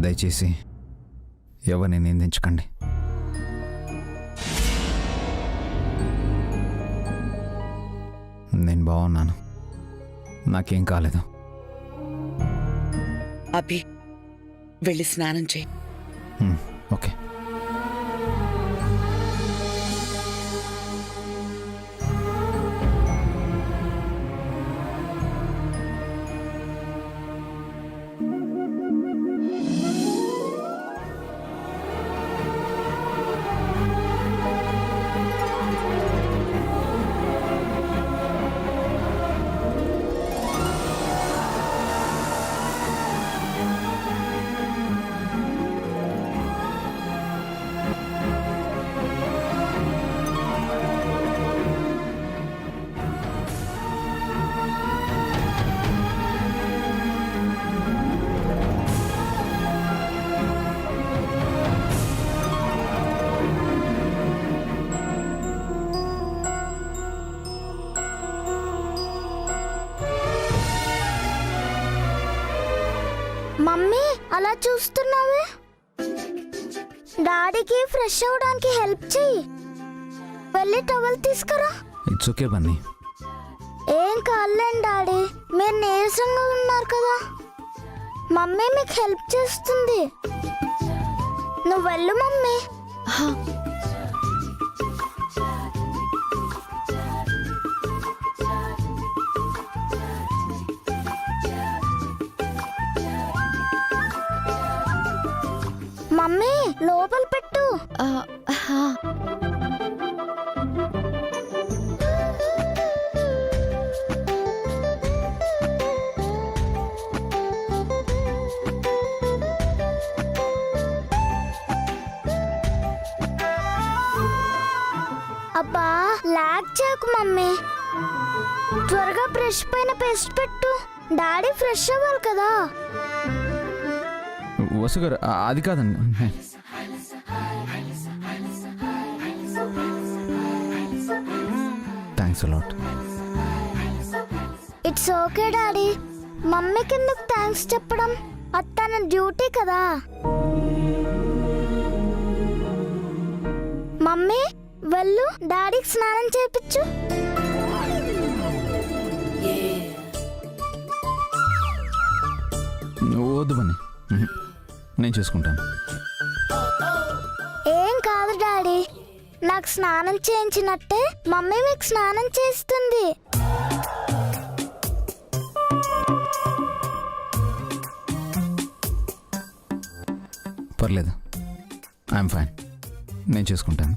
దయచేసి ఎవరిని నిందించకండి. నేను బాగున్నాను, నాకేం కాలేదు. అభి, వెళ్ళి స్నానం చేయి. ఓకే. మమ్మీ, అలా చూస్తున్నావే? డాడీకి ఫ్రెష్ అవడానికి హెల్ప్ చెయ్యి. వెళ్ళి టవల్ తీసుకురా. It's okay Bunny. ఏం కాదులేండి డాడీ, మీరు నీరసంగా ఉన్నారు కదా. మమ్మీ మీకు హెల్ప్ చేస్తుంది. నువ్వు వెళ్ళు మమ్మీ. మమ్మీ, లోపల పెట్టు. అబ్బా, లాగ్ చేయకు మమ్మీ. త్వరగా బ్రష్ పైన పేస్ట్ పెట్టు. డాడీ ఫ్రెష్ అవ్వాలి కదా. వసు గారు, అది కాదండి. Thanks a lot. It's okay daddy. మమ్మీకి ఎందుకు థ్యాంక్స్ చెప్పడం? అది తన డ్యూటీ కదా. మమ్మీ, వెళ్ళు, డాడీకి స్నానం చేయించు. వద్దు బన్నీ, నేను చేసుకుంటాను. ఏం కాదు డాడీ, నాకు స్నానం చేయించినట్టే మమ్మీ మీకు స్నానం చేస్తుంది. పర్లేదు, ఐఎమ్ ఫైన్, నేను చేసుకుంటాను.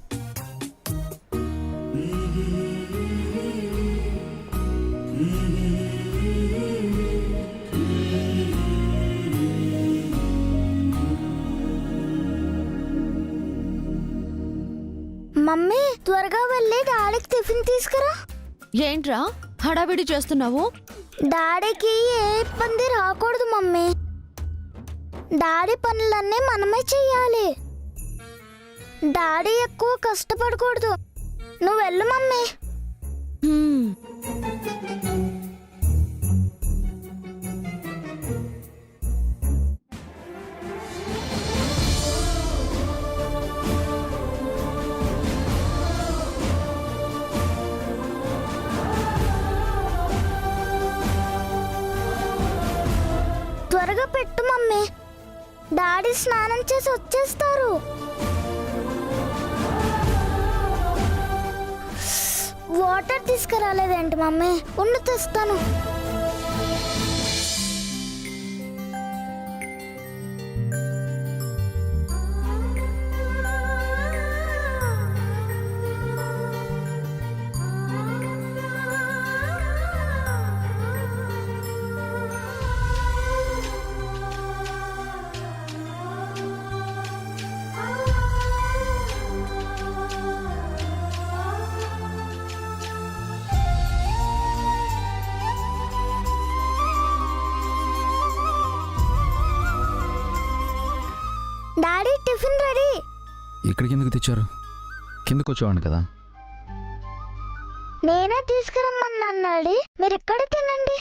మమ్మీ, త్వరగా వెళ్ళి డాడీకి టిఫిన్ తీసుకురా. ఏంట్రా హడావిడి చేస్తున్నావు? డాడీకి ఏ ఇబ్బంది రాకూడదు మమ్మీ. డాడీ పనులన్నీ మనమే చెయ్యాలి. డాడీ ఎక్కువ కష్టపడకూడదు. నువ్వు వెళ్ళు మమ్మీ. త్వరగా పెట్టు మమ్మీ, డాడీ స్నానం చేసి వచ్చేస్తారు. వాటర్ తీసుకురాలేదేంటి మమ్మీ? ఉండు తెస్తాను. Daddy, tiffin ready. ఇక్కడికి ఎందుకు తెచ్చారు? కిందకు వచ్చేవాడిని కదా. నేనే తీసుకురమ్మన్నాను డాడీ, మీరు ఇక్కడ తినండి.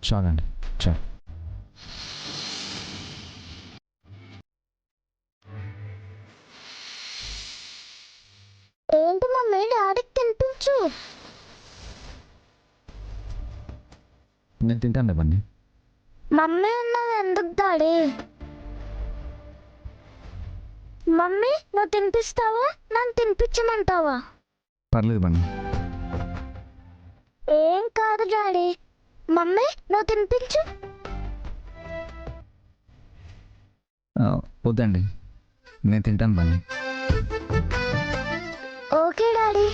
చాలండి చాలు. ఏంటి మమ్మీ డాడీకి తినిపించు. నేను తింటాను బన్నీ. మమ్మీ ఉన్నది ఎందుకు డాడీ? మమ్మీ నువ్వు తినిపిస్తావా నన్ను తినిపించమంటావా? పర్లేదు బన్నీ. ఏం కాదు డాడీ. మమ్మీ నువ్వు తినిపించు. వద్దండి, నేను తింటాను బన్నీ. Okay daddy.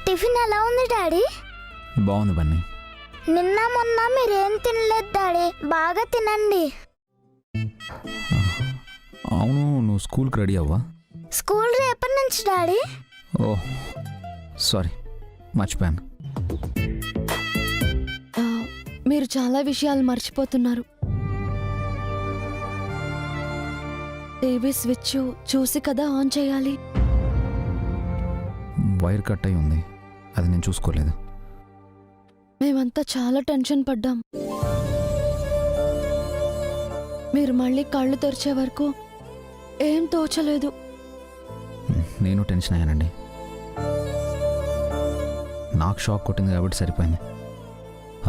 టిఫిన్ ఎలా ఉంది డాడీ? బాగుంది బన్నీ. నిన్న మొన్న మీరేం తినలేదు డాడీ, బాగా తినండి. అవును, నువ్వు స్కూల్కి రెడీ అవ్వా? స్కూల్ రేపటి నుంచి డాడీ. ఓ సారీ, మర్చిపోయాను. మీరు చాలా విషయాలు మర్చిపోతున్నారు. టీవీ స్విచ్ చూసి కదా ఆన్ చేయాలి. వైర్ కట్ అయి ఉంది, అది నేను చూసుకోలేదు. మేమంతా చాలా టెన్షన్ పడ్డాం. మీరు మళ్ళీ కళ్ళు తెరిచే వరకు ఏం తోచలేదు. నేను టెన్షన్ అయ్యానండి. నాకు షాక్ కొట్టింది కాబట్టి సరిపోయింది.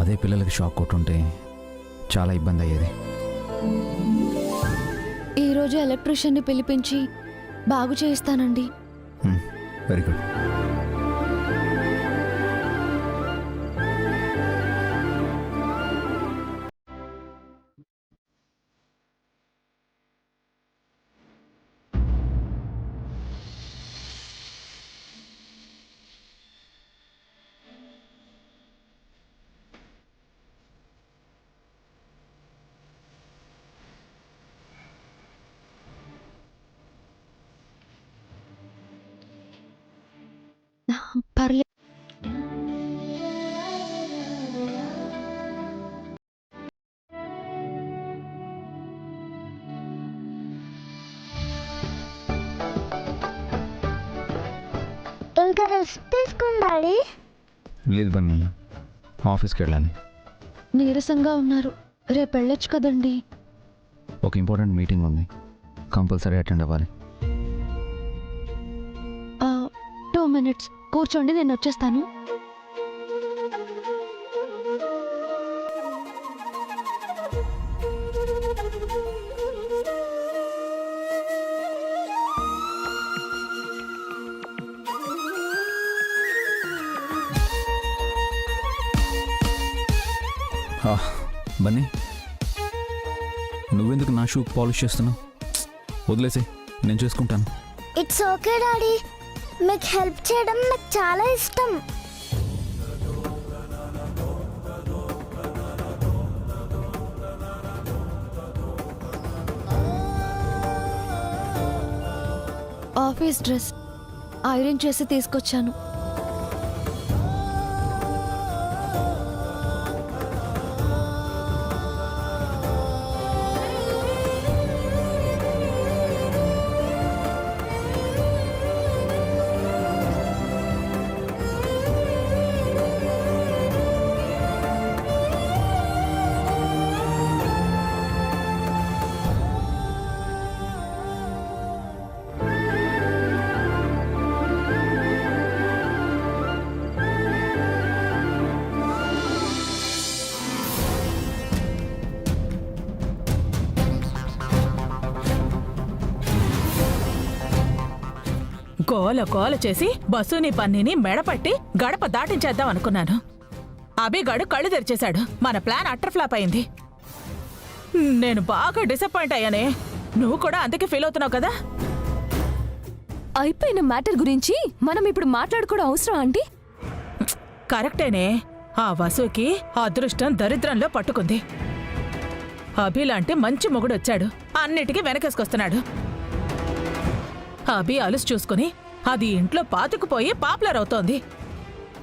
అదే పిల్లలకి షాక్ కొట్టుంటే చాలా ఇబ్బంది అయ్యేది. ఈరోజు ఎలక్ట్రీషియన్ని పిలిపించి బాగు చేయిస్తానండి. Very good. పర్లేదు. ఇంకా రెస్ట్ తీసుకోండి డాడీ. లేదు బన్నీ, ఆఫీస్కి వెళ్ళాలి. నీరసంగా ఉన్నారు, రేపు వెళ్ళొచ్చు కదండి. ఒక ఇంపార్టెంట్ మీటింగ్ ఉంది, కంపల్సరీ అటెండ్ అవ్వాలి. 2 minutes కూర్చోండి, నేను వచ్చేస్తాను. బన్నీ, నువ్వెందుకు నా షూ పాలిష్ చేస్తున్నావు? వదిలేసే, నేను చేసుకుంటాను. ఇట్స్ ఓకే డాడీ, మీకు హెల్ప్ చేయడం నాకు చాలా ఇష్టం. ఆఫీస్ డ్రెస్ ఐరన్ చేసి తీసుకొచ్చాను. గోల గోల చేసి బస్సుని పన్నిని మెడపట్టి గడప దాటించేద్దాం అనుకున్నాను. అభిగాడు కళ్ళు తెరిచేశాడు. మన ప్లాన్ అట్టర్ ఫ్లాప్ అయింది. నేను బాగా డిసప్పాయింట్ అయ్యానే. నువ్వు కూడా అందుకే ఫీల్ అవుతున్నావు కదా? అయిపోయిన మ్యాటర్ గురించి మనం ఇప్పుడు మాట్లాడుకోవడం అవసరం ఆంటీ? కరెక్టేనే. ఆ వసుకి అదృష్టం దరిద్రంలో పట్టుకుంది. అభి లాంటి మంచి మొగుడొచ్చాడు, అన్నిటికీ వెనకేసుకొస్తున్నాడు. అభి అలుసు చూసుకుని అది ఇంట్లో పాతుకుపోయి పాపులర్ అవుతోంది.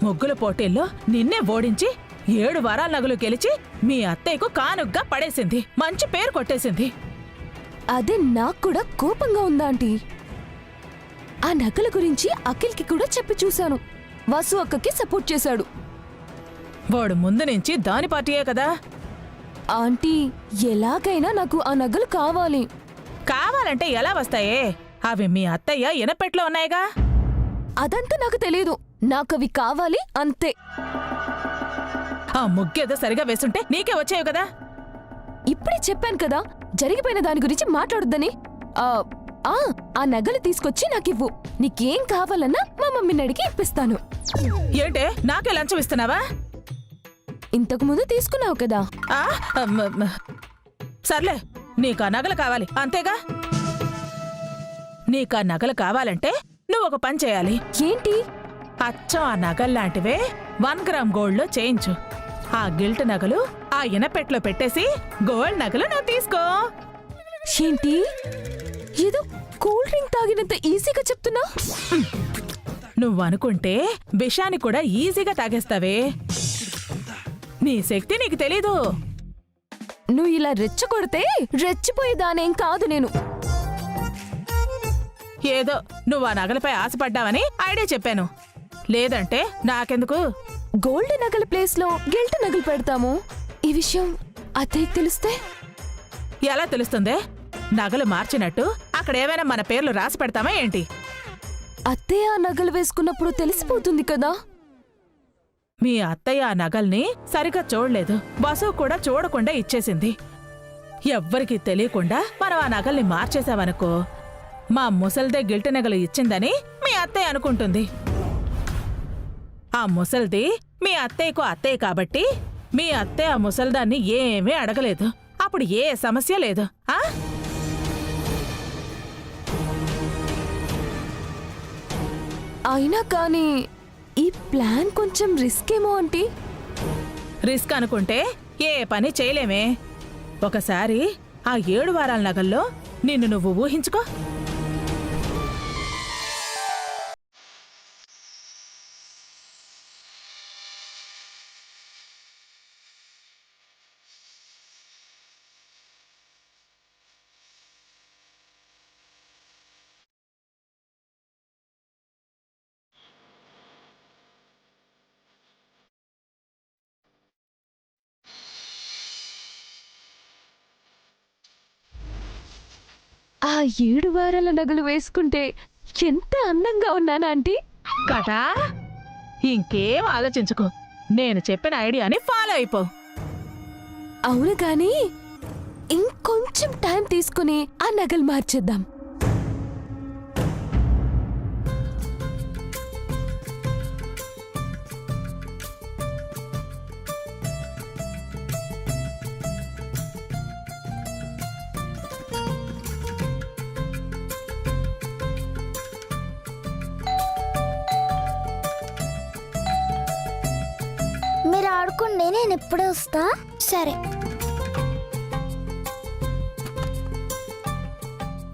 ముగ్గుల పోటీల్లో నిన్నే ఓడించి 7 వారాల నగలు గెలిచి మీ అత్తయ్యకు కానుగ్గా పడేసింది. మంచి పేరు కొట్టేసింది. అదే నాకు కూడా కోపంగా ఉందా ఆంటీ? ఆ నగల గురించి అఖిల్కి కూడా చెప్పి చూశాను. వాసు అక్కకి సపోర్ట్ చేశాడు. వాడు ముందు నుంచి దాని పార్టీయే కదా. ఆంటీ, ఎలాగైనా నాకు ఆ నగలు కావాలి. కావాలంటే ఎలా వస్తాయే? అవి మీ అత్తయ్య ఇనపెట్లో ఉన్నాయిగా. అదంతా నాకు తెలియదు. నాకవి కావాలి అంతే. ఆ ముగ్గేదో సరిగా వేసుంటే నీకే వచ్చాయి కదా. ఇప్పుడే చెప్పాను కదా జరిగిపోయిన దాని గురించి మాట్లాడొద్దని. ఆ నగలు తీసుకొచ్చి నాకివ్వు. నీకేం కావాలన్నా మా మమ్మీని అడిగి ఇప్పిస్తాను. ఏంటే నాకే లంచం ఇస్తున్నావా? ఇంతకు ముందు తీసుకున్నావు కదా. ఆ, సర్లే, నీకా నగలు కావాలి అంతేగా. నీకా నగలు కావాలంటే నువ్వు ఒక పని చేయాలి. ఏంటి? అచ్చం ఆ నగల్లాంటివే 1 గ్రామ్ గోల్డ్లో చేయించు. ఆ గిల్ట్ నగలు ఆ ఇనపెట్లో పెట్టేసి గోల్డ్ నగలు నువ్వు తీసుకో. ఏంటి? ఏదో కూల్ డ్రింక్ తాగినంత ఈజీగా చెప్తున్నా. నువ్వనుకుంటే విషాన్ని కూడా ఈజీగా తాగేస్తావే. నీ శక్తి నీకు తెలీదు. నువ్వు ఇలా రెచ్చగొడితే రెచ్చిపోయేదానేం కాదు నేను. ఏదో నువ్వు ఆ నగలపై ఆశపడ్డావని ఐడియా చెప్పాను. లేదంటే నాకెందుకు? గోల్డ్ నగల ప్లేస్ లో గిల్ట్ నగలు పెడతాము. ఈ విషయం అత్తయ్యకి తెలిస్తే? ఎలా తెలుస్తుందే? నగలు మార్చినట్టు అక్కడ ఏమైనా మన పేర్లు రాసి పెడతామా ఏంటి? అత్తయ్య ఆ నగలు వేసుకున్నప్పుడు తెలిసిపోతుంది కదా. మీ అత్తయ్య ఆ నగల్ని సరిగా చూడలేదు. బసు కూడా చూడకుండా ఇచ్చేసింది. ఎవ్వరికీ తెలియకుండా మనం ఆ నగల్ని మార్చేశావనుకో, మా ముసల్దే గిల్ట్ నగలు ఇచ్చిందని మీ అత్తయ్య అనుకుంటుంది. ఆ ముసల్ది మీ అత్తయ్యకు అత్తయ్య కాబట్టి మీ అత్తయ్య ఆ ముసల్దాన్ని ఏమీ అడగలేదు. అప్పుడు ఏ సమస్య లేదు. ఆ అయినా కానీ ఈ ప్లాన్ కొంచెం రిస్క్ ఏమో ఆంటీ. రిస్క్ అనుకుంటే ఏ పని చేయలేమే. ఒకసారి ఆ 7 వారాల నగల్లో నిన్ను నువ్వు ఊహించుకో. ఆ 7 వారాల నగలు వేసుకుంటే ఎంత అందంగా ఉన్నానా ఆంటీ? కదా, ఇంకేం ఆలోచించుకో. నేను చెప్పిన ఐడియాని ఫాలో అయిపో. అవును కానీ ఇంకొంచెం టైం తీసుకుని ఆ నగలు మార్చేద్దాం. మీరు ఆడుకోండి, నేను ఇప్పుడే వస్తా. సరే.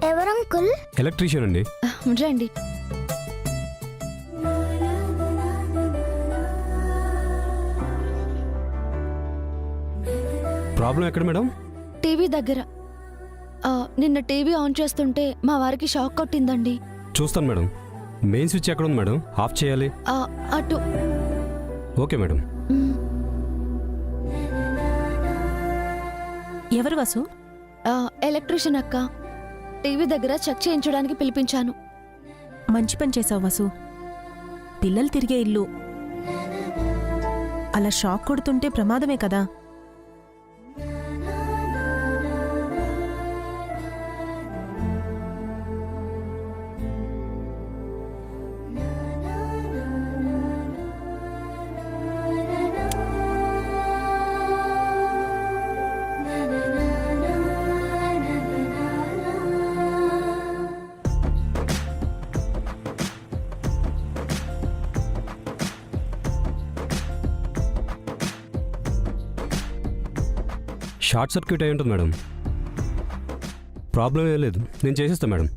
ఎవరంకుల్? ఎలక్ట్రీషియన్ అండి. రండి. ప్రాబ్లం ఎక్కడ మేడం? టీవీ దగ్గర. నిన్న టీవీ ఆన్ చేస్తుంటే మా వారికి షాక్ కొట్టిందండి. చూస్తాను మేడం. మెయిన్ స్విచ్ ఎక్కడ ఉంది మేడం? ఆఫ్ చేయాలి. అటు. Okay madam. ఎవరు వాసు? ఎలక్ట్రీషియన్ అక్క. టీవీ దగ్గర చెక్ చేయించడానికి పిలిపించాను. మంచి పని చేసావు వాసు. పిల్లలు తిరిగే ఇల్లు, అలా షాక్ కొడుతుంటే ప్రమాదమే కదా. షార్ట్ సర్క్యూట్ అయి ఉంటుంది మేడం. ప్రాబ్లం ఏం లేదు, నేను చేసేస్తాను మేడం.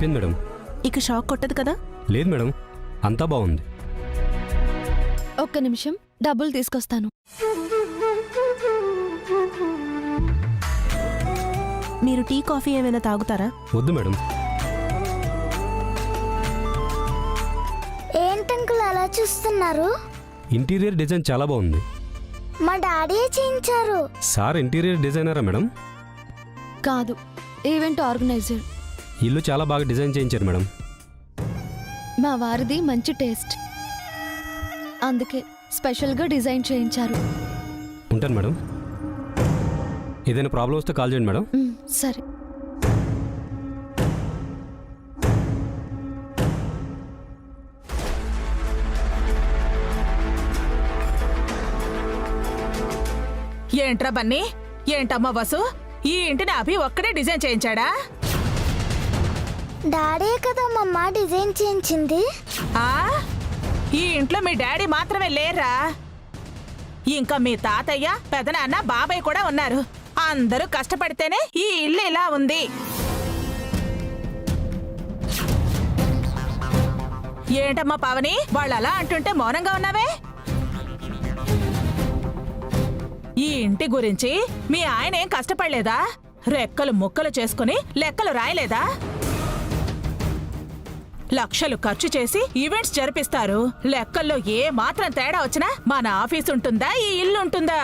అయిపోయింది మేడం. ఇక షాక్ కొట్టదు కదా? లేదు మేడం, అంతా బాగుంది. ఒక్క నిమిషం, డబ్బులు తీసుకొస్తాను. మీరు టీ కాఫీ ఏమైనా తాగుతారా? వద్దు మేడం. ఏంటంకుల్ అలా చూస్తున్నారు? ఇంటీరియర్ డిజైన్ చాలా బాగుంది. మా డాడీ చేయించారు. సార్ ఇంటీరియర్ డిజైనరా మేడం? కాదు, ఈవెంట్ ఆర్గనైజర్. ఇల్లు చాలా బాగా డిజైన్ చేయించారు మేడం. మా వారిది మంచి టేస్ట్, అందుకే స్పెషల్గా డిజైన్ చేయించారు. ఉంటాను మేడం. ఏదైనా ప్రాబ్లం వస్తే కాల్ చేయండి మేడం. సరే. ఏంట్రా బన్నీ? ఏంటమ్మా వసు, ఈ ఇంటిని అభి ఒక్కడే డిజైన్ చేయించాడా? డాడీ కదా మమ్మ డిజైన్ చేయించింది. ఆ ఈ ఇంట్లో మీ డాడీ మాత్రమే లేరా? ఇంకా మీ తాతయ్య, పెదనాన్న, బాబాయ్ కూడా ఉన్నారు. అందరూ కష్టపడితేనే ఈ ఇల్లు ఇలా ఉంది. ఏంటమ్మా పావని, వాళ్ళు అలా అంటుంటే మౌనంగా ఉన్నావే? ఈ ఇంటి గురించి మీ ఆయన ఏం కష్టపడలేదా? రెక్కలు ముక్కలు చేసుకుని లెక్కలు రాయలేదా? లక్షలు ఖర్చు చేసి ఈవెంట్స్ జరిపిస్తారు. లెక్కల్లో ఏ మాత్రం తేడా వచ్చినా మన ఆఫీస్ ఉంటుందా, ఈ ఇల్లు ఉంటుందా?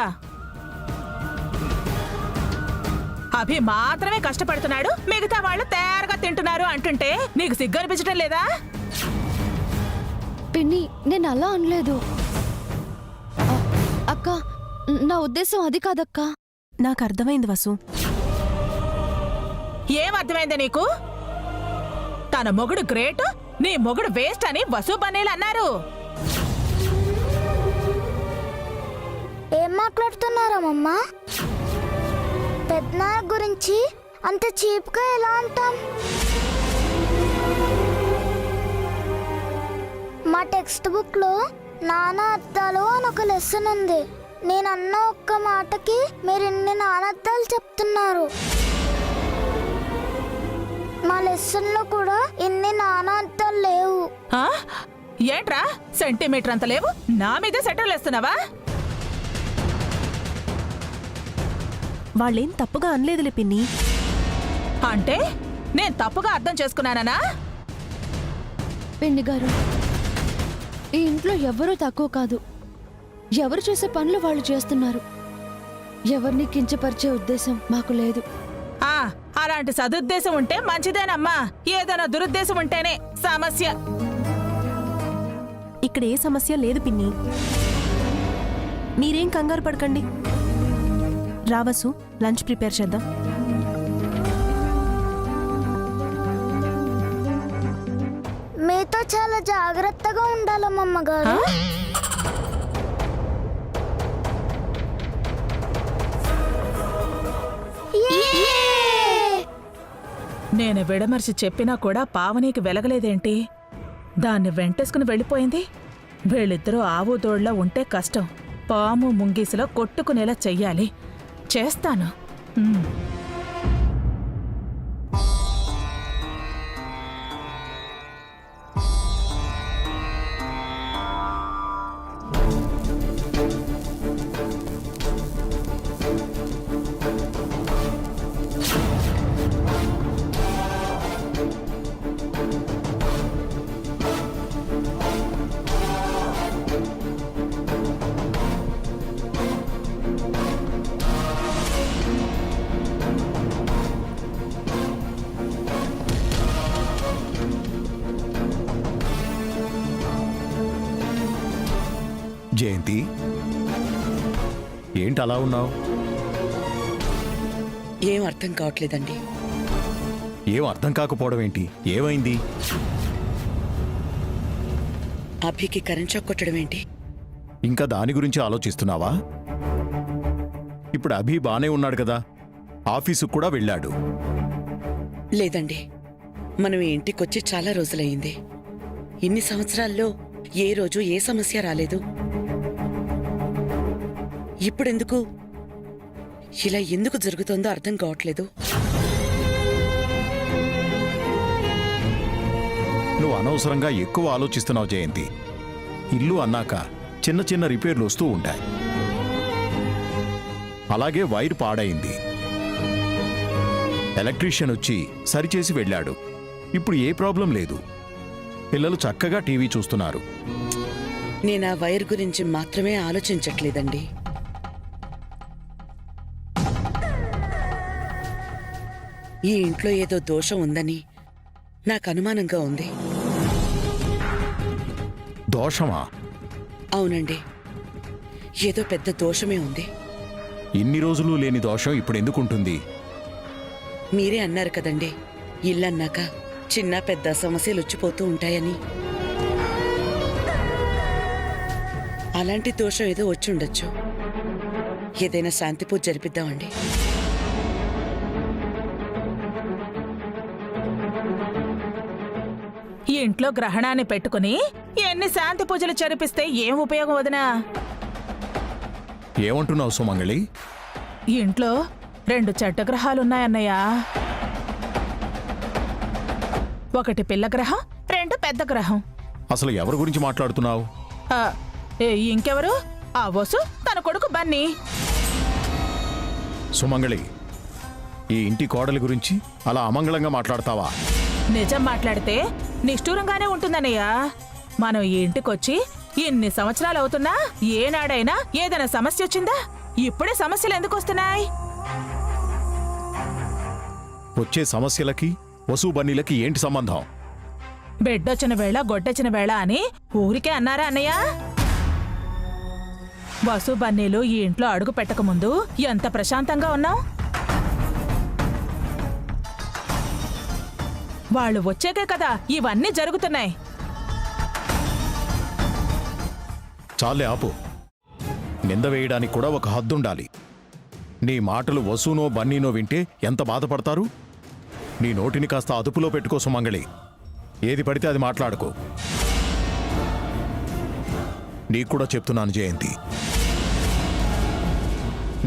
అభి మాత్రమే కష్టపడుతున్నాడు, మిగతా వాళ్ళు తయారుగా తింటున్నారు అంటుంటే నీకు సిగ్గు అనిపించడం లేదా? పిన్ని, నేను అలా అనలేదు. అక్క, నా ఉద్దేశం అది కాదక్కా. నాకు అర్థమైంది వసు. ఏం అర్థమైందా నీకు? తన మొగుడు గ్రేట్, నీ మొగుడు వేస్ట్ అని వసు బన్నీలు అన్నారు. ఏం మాట్లాడుతున్నారా మమ్మ? పెద్దనాన్న గురించి అంత చీప్గా ఎలా అంటాం? మా టెక్స్ట్ బుక్ లో నానా అర్థాలు అని ఒక లెసన్ ఉంది. నేనన్న ఒక్క మాటకి మీరు ఇన్ని నానర్థాలు చెప్తున్నారు. మా లెసన్ లో కూడా ఇన్ని నానార్థాలు లేవు. ఆ? ఏంట్రా సెంటీమీటర్ అంత లేవు, నా మీదే సెటిల్ వేస్తున్నావా? వాళ్ళేం తప్పుగా అనలేదులే పిన్ని. అంటే నేను తప్పుగా అర్థం చేసుకున్నానా? పిన్ని గారు, ఈ ఇంట్లో ఎవరూ తక్కువ కాదు. ఎవరు చేసే పనులు వాళ్ళు చేస్తున్నారు. ఎవరిని కించపరిచే ఉద్దేశం మాకు లేదు. అలాంటి సదుద్దేశం ఉంటే మంచిదేనమ్మా. ఏదైనా దురుద్దేశం ఉంటేనే సమస్య. ఇక్కడ ఏ సమస్య లేదు పిన్ని, మీరేం కంగారు పడకండి. రావసు, లంచ్ ప్రిపేర్ చేద్దాం. మీతో చాలా జాగ్రత్తగా ఉండాలమ్మమ్మ గారు. నేను విడమర్చి చెప్పినా కూడా పావనీకి వెలగలేదేంటి? దాన్ని వెంటేసుకుని వెళ్ళిపోయింది. వీళ్ళిద్దరూ ఆవు దోళ్లా ఉంటే కష్టం. పాము ముంగీసులో కొట్టుకునేలా చెయ్యాలి. చేస్తాను. జయంతి, ఏంటి అలా ఉన్నావు? ఏం అర్థం కావట్లేదండి. ఏం అర్థం కాకపోవడం ఏంటి? ఏమైంది? అభికి కరెంట్ షాక్ కొట్టడం ఏంటి? ఇంకా దాని గురించి ఆలోచిస్తున్నావా? ఇప్పుడు అభి బానే ఉన్నాడు కదా, ఆఫీసుకు కూడా వెళ్ళాడు. లేదండి, మనం ఈ ఇంటికొచ్చి చాలా రోజులయ్యింది. ఇన్ని సంవత్సరాల్లో ఏ రోజు ఏ సమస్య రాలేదు. ఇప్పుడెందుకు ఇలా ఎందుకు జరుగుతోందో అర్థం కావట్లేదు. నువ్వు అనవసరంగా ఎక్కువ ఆలోచిస్తున్నావు జయంతి. ఇల్లు అన్నాక చిన్న చిన్న రిపేర్లు వస్తూ ఉంటాయి. అలాగే వైర్ పాడైంది, ఎలక్ట్రీషియన్ వచ్చి సరిచేసి వెళ్ళాడు. ఇప్పుడు ఏ ప్రాబ్లం లేదు. పిల్లలు చక్కగా టీవీ చూస్తున్నారు. నేను ఆ వైర్ గురించి మాత్రమే ఆలోచించట్లేదండి. ఈ ఇంట్లో ఏదో దోషం ఉందని నాకు అనుమానంగా ఉంది. దోషమా? అవునండి, ఏదో పెద్ద దోషమే ఉంది. ఇన్ని రోజులు లేని దోషం ఇప్పుడు ఎందుకుంటుంది? మీరే అన్నారు కదండి, ఇల్లన్నాక చిన్న పెద్ద సమస్యలు వచ్చిపోతూ ఉంటాయని. అలాంటి దోషం ఏదో వచ్చి ఉండొచ్చు. ఏదైనా శాంతి పూజ జరిపిద్దామండి. ఈ ఇంట్లో గ్రహణాన్ని పెట్టుకుని ఎన్ని శాంతి పూజలు జరిపిస్తే ఏం ఉపయోగం వదినా? ఏమంటున్నావు సుమంగళి? ఈ ఇంట్లో 2 చెడ్డ గ్రహాలున్నాయన్నయ్య. ఒకటి పిల్ల గ్రహం, 2 పెద్ద గ్రహం. అసలు ఎవరి గురించి మాట్లాడుతున్నావు? ఆ, ఇంకెవరు? ఆ వసు, తన కొడుకు బన్నీ. సుమంగళి, ఈ ఇంటి కోడలి గురించి అలా అమంగళంగా మాట్లాడతావా? నిజం మాట్లాడితే నిష్ఠూరంగానే ఉంటుందన్నయ్య. మనం ఈ ఇంటికొచ్చి ఇన్ని సంవత్సరాలు అవుతున్నా ఏనాడైనా ఏదైనా సమస్య వచ్చిందా? ఇప్పుడే సమస్యలు ఎందుకు వస్తున్నాయి? వచ్చే సమస్యలకి వసు బన్నీలకి ఏంటి సంబంధం? బెడ్డొచ్చిన వేళ గొడ్డొచ్చిన వేళ అని ఊరికే అన్నారా అన్నయ్య? వసు బన్నీలు ఈ ఇంట్లో అడుగు పెట్టకముందు ఎంత ప్రశాంతంగా ఉన్నాం. వాళ్ళు వచ్చాకే కదా ఇవన్నీ జరుగుతున్నాయి. చాలే ఆపు. నింద వేయడానికి కూడా ఒక హద్దుండాలి. నీ మాటలు వసూనో బన్నీనో వింటే ఎంత బాధపడతారు? నీ నోటిని కాస్త అదుపులో పెట్టుకో సుమంగళి. ఏది పడితే అది మాట్లాడుకో. నీకు కూడా చెప్తున్నాను జయంతి,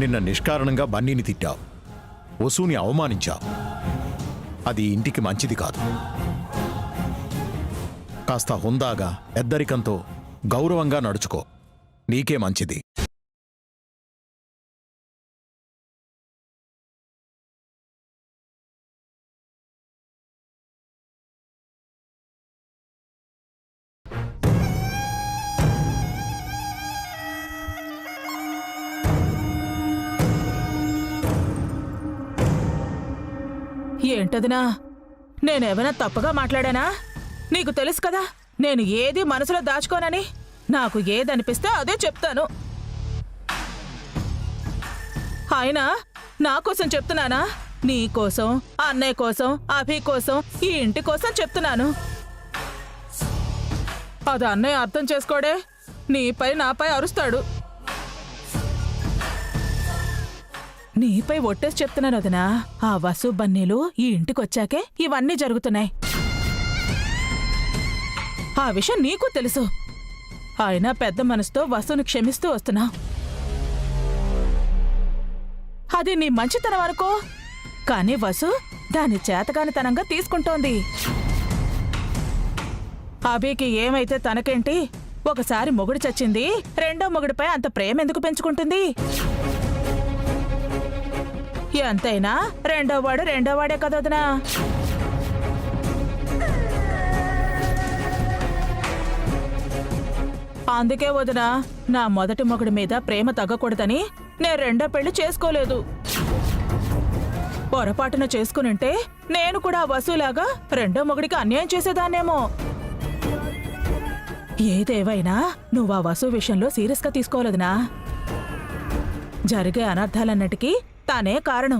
నిన్న నిష్కారణంగా బన్నీని తిట్టావు, వసూని అవమానించావు. అది ఇంటికి మంచిది కాదు. కాస్త హుందాగా పెద్దరికంతో గౌరవంగా నడుచుకో, నీకే మంచిది. ఏంటదినా? నేనేమైనా తప్పుగా మాట్లాడానా? నీకు తెలుసు కదా నేను ఏది మనసులో దాచుకోనని. నాకు ఏదనిపిస్తే అదే చెప్తాను. అయినా నా కోసం చెప్తున్నానా? నీ కోసం, అన్నయ్య కోసం, అభి కోసం, ఈ ఇంటి కోసం చెప్తున్నాను. అది అన్నయ్య అర్థం చేసుకోడే నీపై నాపై అరుస్తాడు. నీపై ఒట్టేసి చెప్తున్నాను వదినా. ఆ వసు బన్నీలు ఈ ఇంటికొచ్చాకే ఇవన్నీ జరుగుతున్నాయి. ఆ విషయం నీకు తెలుసు. అయినా పెద్ద మనసుతో వసుని క్షమిస్తూ వస్తున్నా. అది నీ మంచితనం అనుకో. కానీ వసు దాని చేతకానితనంగా తీసుకుంటోంది. అభికి ఏమైతే తనకేంటి? ఒకసారి మొగుడు చచ్చింది, రెండో మొగుడిపై అంత ప్రేమ ఎందుకు పెంచుకుంటుంది? ఎంతైనా రెండోవాడే కదొదినా. అందుకే వదినా, నా మొదటి మొగుడి మీద ప్రేమ తగ్గకూడదని నేను రెండో పెళ్లి చేసుకోలేదు. పొరపాటున చేసుకునుంటే నేను కూడా వసూలాగా రెండో మొగుడికి అన్యాయం చేసేదాన్నేమో. ఏదేవైనా నువ్వు ఆ వసు విషయంలో సీరియస్గా తీసుకోలేదునా. జరిగే అనర్థాలన్నిటికీ తానే కారణం.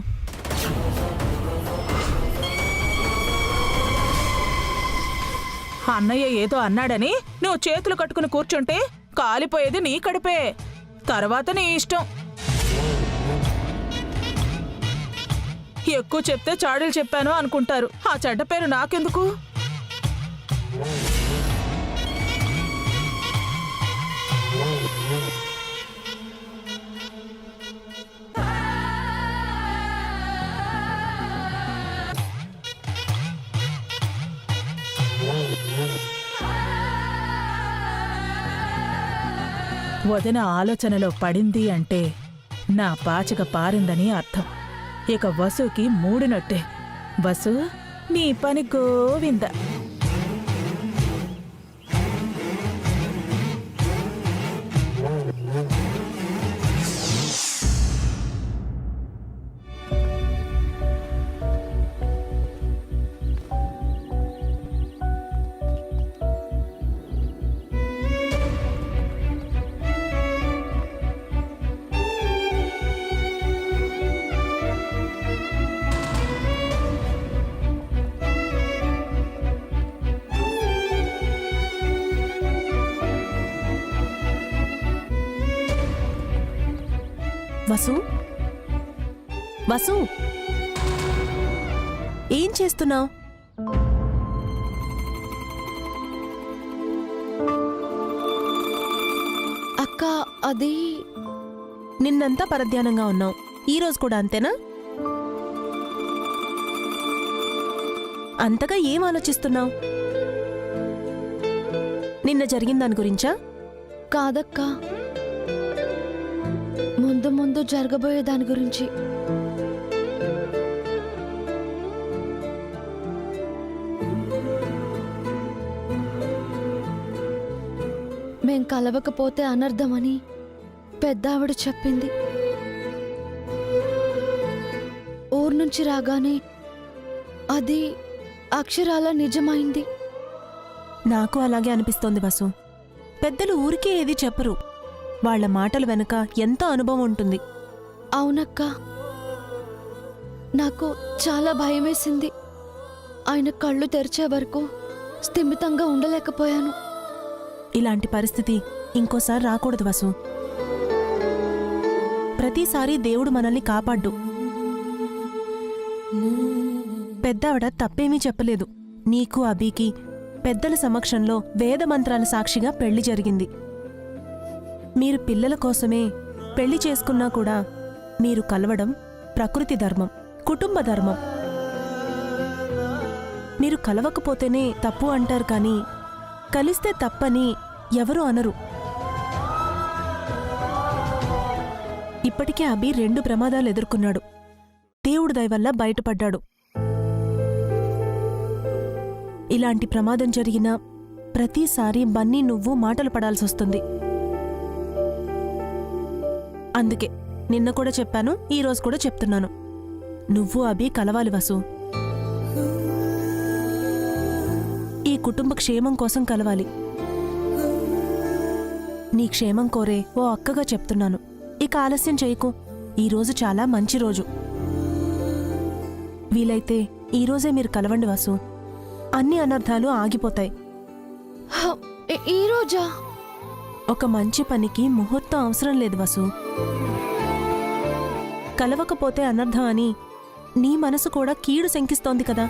అన్నయ్య ఏదో అన్నాడని నువ్వు చేతులు కట్టుకుని కూర్చుంటే కాలిపోయేది నీ కడిపే. తర్వాత నీ ఇష్టం. ఎక్కువ చెప్తే చాడీలు చెప్పాను అనుకుంటారు. ఆ చెడ్డ పేరు నాకెందుకు? వదిన ఆలోచనలో పడింది అంటే నా పాచిక పారిందని అర్థం. ఇక వసుకి మూడినట్టే. వసు, నీ పని గోవింద. వసు, వసు, ఏం చేస్తున్నావు? అక్క, అది నిన్నంతా పరధ్యానంగా ఉన్నావు. ఈరోజు కూడా అంతేనా? అంతగా ఏం ఆలోచిస్తున్నావు? నిన్న జరిగిన దాని గురించా? కాదక్కా, ముందు ముందు జరగబోయే దాని గురించి. మేం కలవకపోతే అనర్థమని పెద్ద ఆవిడ చెప్పింది. ఊరు నుంచి రాగానే అది అక్షరాల నిజమైంది. నాకు అలాగే అనిపిస్తోంది వసు. పెద్దలు ఊరికే ఏది చెప్పరు. వాళ్ల మాటల వెనుక ఎంతో అనుభవం ఉంటుంది. అవునక్క, నాకు చాలా భయమేసింది. ఆయన కళ్ళు తెరిచే వరకు స్థిమితంగా ఉండలేకపోయాను. ఇలాంటి పరిస్థితి ఇంకోసారి రాకూడదు వసు. ప్రతిసారి దేవుడు మనల్ని కాపాడ్డు. పెద్దావిడ తప్పేమీ చెప్పలేదు. నీకు అబీకి పెద్దల సమక్షంలో వేదమంత్రాల సాక్షిగా పెళ్లి జరిగింది. మీరు పిల్లల కోసమే పెళ్లి చేసుకున్నా కూడా మీరు కలవడం ప్రకృతి ధర్మం, కుటుంబ ధర్మం. మీరు కలవకపోతేనే తప్పు అంటారు, కానీ కలిస్తే తప్పని ఎవరూ అనరు. ఇప్పటికే అబీ 2 ప్రమాదాలు ఎదుర్కొన్నాడు. దేవుడి దయ వల్ల బయటపడ్డాడు. ఇలాంటి ప్రమాదం జరిగిన ప్రతిసారి బన్నీ నువ్వు మాటలు పడాల్సొస్తుంది. అందుకే నిన్న కూడా చెప్పాను, ఈరోజు కూడా చెప్తున్నాను. నువ్వు అబీ కలవాలి వసు. ఈ కుటుంబ క్షేమం కోసం కలవాలి. నీ క్షేమం కోరే ఓ అక్కగా చెప్తున్నాను. ఇక ఆలస్యం చేయకు. ఈరోజు చాలా మంచి రోజు. వీలైతే ఈరోజే మీరు కలవండి వసు. అన్ని అనర్థాలు ఆగిపోతాయి. ఈరోజా? ఒక మంచి పనికి ముహూర్తం అవసరం లేదు వసు. కలవకపోతే అనర్థం అని నీ మనసు కూడా కీడు శంకిస్తోంది కదా.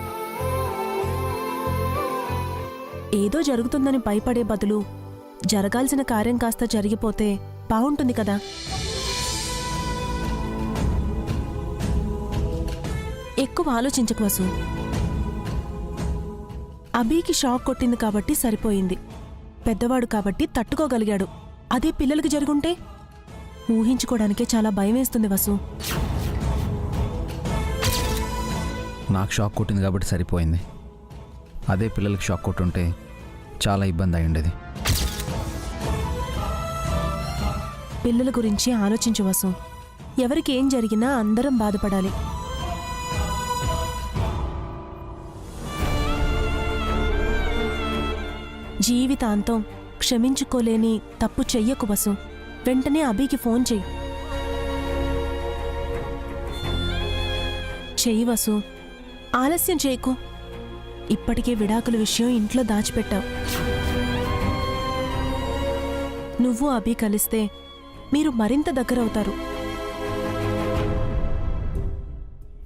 ఏదో జరుగుతుందని భయపడే బదులు జరగాల్సిన కార్యం కాస్త జరిగిపోతే బావుంటుంది కదా. ఎక్కువ ఆలోచించకు వసు. అబీకి షాక్ కొట్టింది కాబట్టి సరిపోయింది. పెద్దవాడు కాబట్టి తట్టుకోగలిగాడు. అదే పిల్లలకి జరుగుంటే ఊహించుకోవడానికే చాలా భయమేస్తుంది వసు. నాకు షాక్ కొట్టింది కాబట్టి సరిపోయింది. అదే పిల్లలకి షాక్ కొట్టుంటే చాలా ఇబ్బంది అయి ఉండేది. పిల్లల గురించి ఆలోచించు వసు. ఎవరికి ఏం జరిగినా అందరం బాధపడాలి. జీవితాంతం క్షమించుకోలేని తప్పు చెయ్యకు వసు. వెంటనే అబీకి ఫోన్ చెయ్యి వసు. ఆలస్యం చేయకు. ఇప్పటికే విడాకుల విషయం ఇంట్లో దాచిపెట్టావు. నువ్వు అబీ కలిస్తే మీరు మరింత దగ్గరవుతారు.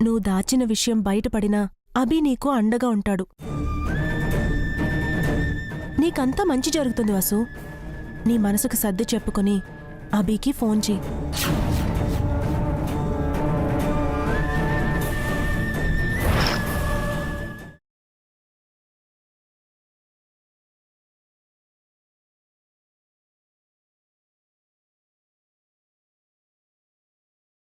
నువ్వు దాచిన విషయం బయటపడినా అబీ నీకు అండగా ఉంటాడు. నీకంతా మంచి జరుగుతుంది వసు. నీ మనసుకు సర్ది చెప్పుకొని అబీకి ఫోన్ చెయ్యి.